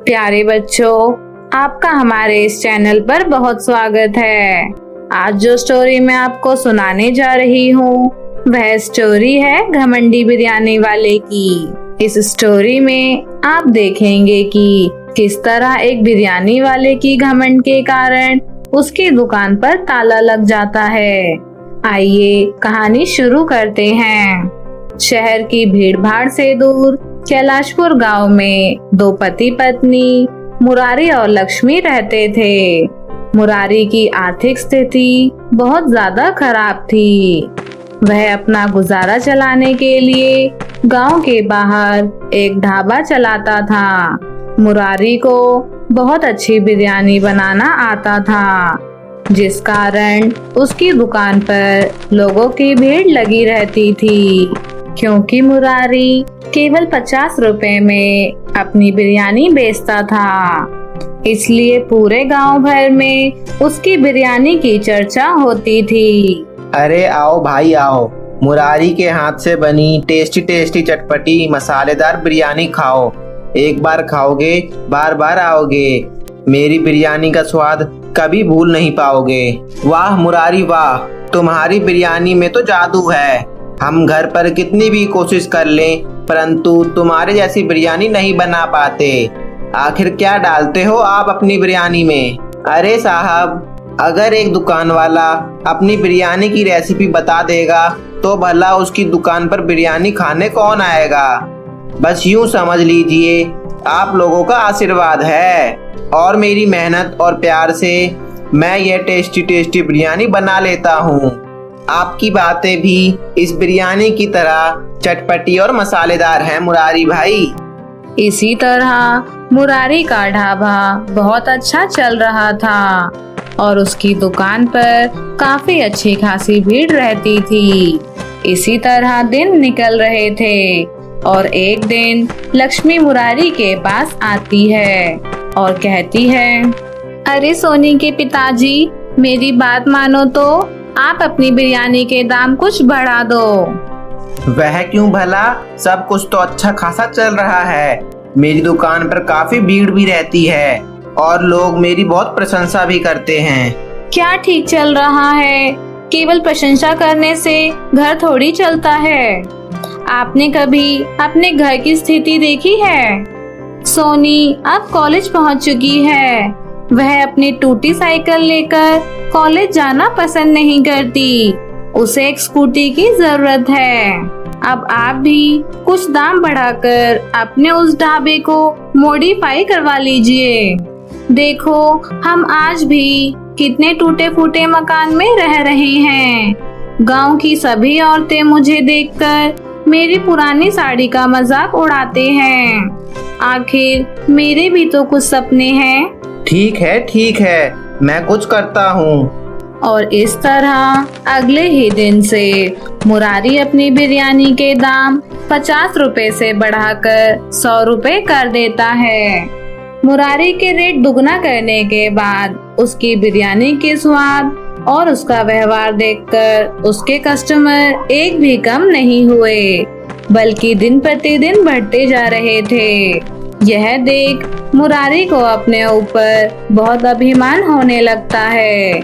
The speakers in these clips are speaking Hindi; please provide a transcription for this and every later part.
प्यारे बच्चों, आपका हमारे इस चैनल पर बहुत स्वागत है। आज जो स्टोरी मैं आपको सुनाने जा रही हूँ वह स्टोरी है घमंडी बिरयानी वाले की। इस स्टोरी में आप देखेंगे कि किस तरह एक बिरयानी वाले की घमंड के कारण उसकी दुकान पर ताला लग जाता है। आइए कहानी शुरू करते हैं। शहर की भीड़ भाड़ से दूर कैलाशपुर गांव में दो पति पत्नी मुरारी और लक्ष्मी रहते थे। मुरारी की आर्थिक स्थिति बहुत ज्यादा खराब थी। वह अपना गुजारा चलाने के लिए गांव के बाहर एक ढाबा चलाता था। मुरारी को बहुत अच्छी बिरयानी बनाना आता था, जिस कारण उसकी दुकान पर लोगों की भीड़ लगी रहती थी। क्योंकि मुरारी केवल 50 रुपए में अपनी बिरयानी बेचता था, इसलिए पूरे गांव भर में उसकी बिरयानी की चर्चा होती थी। अरे आओ भाई आओ, मुरारी के हाथ से बनी टेस्टी टेस्टी चटपटी मसालेदार बिरयानी खाओ। एक बार खाओगे बार बार आओगे। मेरी बिरयानी का स्वाद कभी भूल नहीं पाओगे। वाह मुरारी वाह, तुम्हारी बिरयानी में तो जादू है। हम घर पर कितनी भी कोशिश कर लें परंतु तुम्हारे जैसी बिरयानी नहीं बना पाते। आखिर क्या डालते हो आप अपनी बिरयानी में? अरे साहब, अगर एक दुकान वाला अपनी बिरयानी की रेसिपी बता देगा तो भला उसकी दुकान पर बिरयानी खाने कौन आएगा। बस यूं समझ लीजिए आप लोगों का आशीर्वाद है और मेरी मेहनत और प्यार से मैं ये टेस्टी टेस्टी बिरयानी बना लेता हूँ। आपकी बातें भी इस बिरयानी की तरह चटपटी और मसालेदार हैं मुरारी भाई। इसी तरह मुरारी का ढाबा बहुत अच्छा चल रहा था और उसकी दुकान पर काफी अच्छी खासी भीड़ रहती थी। इसी तरह दिन निकल रहे थे और एक दिन लक्ष्मी मुरारी के पास आती है और कहती है, अरे सोनी के पिताजी, मेरी बात मानो तो आप अपनी बिरयानी के दाम कुछ बढ़ा दो। वह क्यों भला, सब कुछ तो अच्छा खासा चल रहा है। मेरी दुकान पर काफी भीड़ भी रहती है और लोग मेरी बहुत प्रशंसा भी करते हैं। क्या ठीक चल रहा है? केवल प्रशंसा करने से घर थोड़ी चलता है। आपने कभी अपने घर की स्थिति देखी है? सोनी अब कॉलेज पहुंच चुकी है। वह अपनी टूटी साइकिल लेकर कॉलेज जाना पसंद नहीं करती। उसे एक स्कूटी की जरूरत है। अब आप भी कुछ दाम बढ़ाकर अपने उस ढाबे को मॉडिफाई करवा लीजिए। देखो, हम आज भी कितने टूटे फूटे मकान में रह रहे हैं। गांव की सभी औरतें मुझे देखकर मेरी पुरानी साड़ी का मजाक उड़ाते हैं। आखिर मेरे भी तो कुछ सपने हैं। ठीक है, मैं कुछ करता हूँ। और इस तरह अगले ही दिन से मुरारी अपनी बिरयानी के दाम 50 रुपए से बढ़ाकर 100 रुपए कर देता है। मुरारी के रेट दुगना करने के बाद उसकी बिरयानी के स्वाद और उसका व्यवहार देखकर उसके कस्टमर एक भी कम नहीं हुए, बल्कि दिन प्रतिदिन बढ़ते जा रहे थे। यह देख मुरारी को अपने ऊपर बहुत अभिमान होने लगता है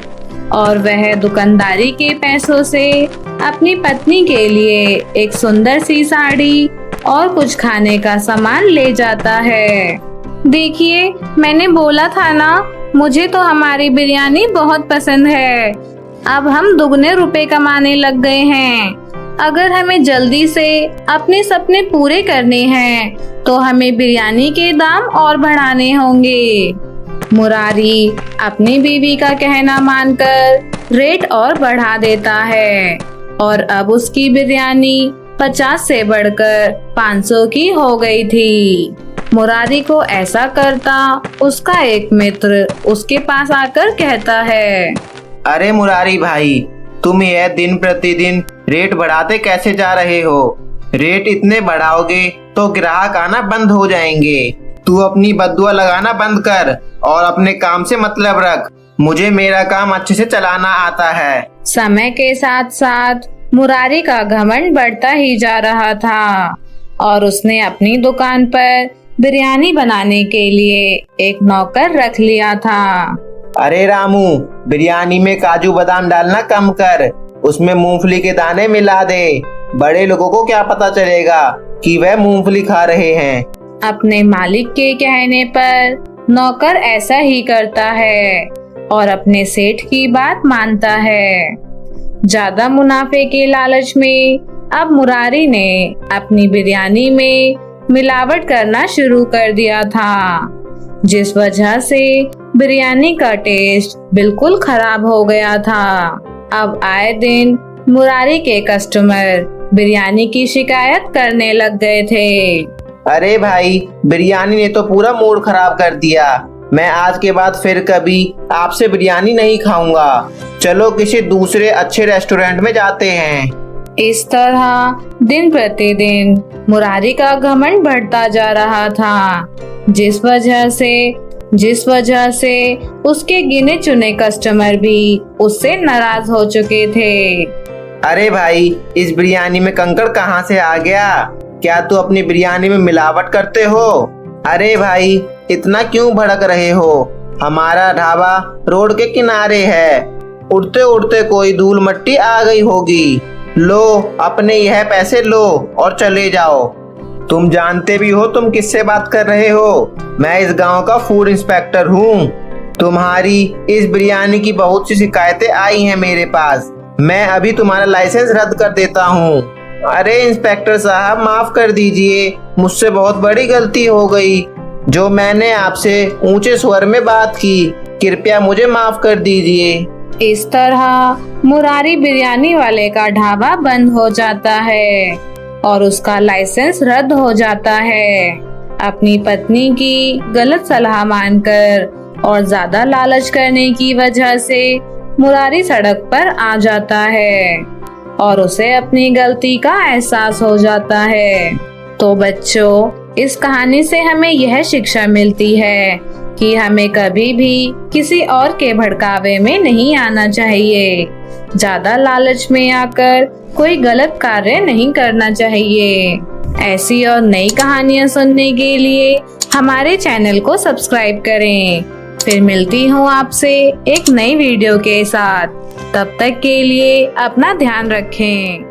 और वह दुकानदारी के पैसों से अपनी पत्नी के लिए एक सुंदर सी साड़ी और कुछ खाने का सामान ले जाता है। देखिए, मैंने बोला था ना, मुझे तो हमारी बिरयानी बहुत पसंद है। अब हम दुगने रुपए कमाने लग गए हैं। अगर हमें जल्दी से अपने सपने पूरे करने हैं तो हमें बिरयानी के दाम और बढ़ाने होंगे। मुरारी अपनी बीवी का कहना मानकर रेट और बढ़ा देता है और अब उसकी बिरयानी 50 से बढ़कर 500 की हो गई थी। मुरारी को ऐसा करता उसका एक मित्र उसके पास आकर कहता है, अरे मुरारी भाई, तुम यह दिन प्रतिदिन रेट बढ़ाते कैसे जा रहे हो? रेट इतने बढ़ाओगे तो ग्राहक आना बंद हो जाएंगे। तू अपनी बद्दुआ लगाना बंद कर और अपने काम से मतलब रख। मुझे मेरा काम अच्छे से चलाना आता है। समय के साथ साथ मुरारी का घमंड बढ़ता ही जा रहा था और उसने अपनी दुकान पर बिरयानी बनाने के लिए एक नौकर रख लिया था। अरे रामू, बिरयानी में काजू बादाम डालना कम कर, उसमें मूंगफली के दाने मिला दे। बड़े लोगों को क्या पता चलेगा कि वह मूंगफली खा रहे हैं। अपने मालिक के कहने पर नौकर ऐसा ही करता है और अपने सेठ की बात मानता है। ज्यादा मुनाफे के लालच में अब मुरारी ने अपनी बिरयानी में मिलावट करना शुरू कर दिया था, जिस वजह से बिरयानी का टेस्ट बिल्कुल खराब हो गया था। अब आए दिन मुरारी के कस्टमर बिरयानी की शिकायत करने लग गए थे। अरे भाई, बिरयानी ने तो पूरा मूड खराब कर दिया। मैं आज के बाद फिर कभी आपसे बिरयानी नहीं खाऊंगा। चलो किसी दूसरे अच्छे रेस्टोरेंट में जाते हैं। इस तरह दिन प्रतिदिन मुरारी का घमंड बढ़ता जा रहा था, जिस वजह से उसके गिने चुने कस्टमर भी उससे नाराज हो चुके थे। अरे भाई, इस बिरयानी में कंकड़ कहाँ से आ गया? क्या तू अपनी बिरयानी में मिलावट करते हो? अरे भाई, इतना क्यों भड़क रहे हो? हमारा ढाबा रोड के किनारे है, उड़ते उड़ते कोई धूल मट्टी आ गई होगी। लो, अपने यह पैसे लो और चले जाओ। तुम जानते भी हो तुम किससे बात कर रहे हो? मैं इस गांव का फूड इंस्पेक्टर हूँ। तुम्हारी इस बिरयानी की बहुत सी शिकायतें आई हैं मेरे पास। मैं अभी तुम्हारा लाइसेंस रद्द कर देता हूँ। अरे इंस्पेक्टर साहब, माफ कर दीजिए, मुझसे बहुत बड़ी गलती हो गई। जो मैंने आपसे ऊंचे स्वर में बात की, कृपया मुझे माफ कर दीजिए। इस तरह मुरारी बिरयानी वाले का ढाबा बंद हो जाता है और उसका लाइसेंस रद्द हो जाता है। अपनी पत्नी की गलत सलाह मानकर और ज्यादा लालच करने की वजह से मुरारी सड़क पर आ जाता है और उसे अपनी गलती का एहसास हो जाता है। तो बच्चों, इस कहानी से हमें यह शिक्षा मिलती है कि हमें कभी भी किसी और के भड़कावे में नहीं आना चाहिए। ज्यादा लालच में आकर कोई गलत कार्य नहीं करना चाहिए। ऐसी और नई कहानियाँ सुनने के लिए हमारे चैनल को सब्सक्राइब करें। फिर मिलती हूँ आपसे एक नई वीडियो के साथ। तब तक के लिए अपना ध्यान रखें।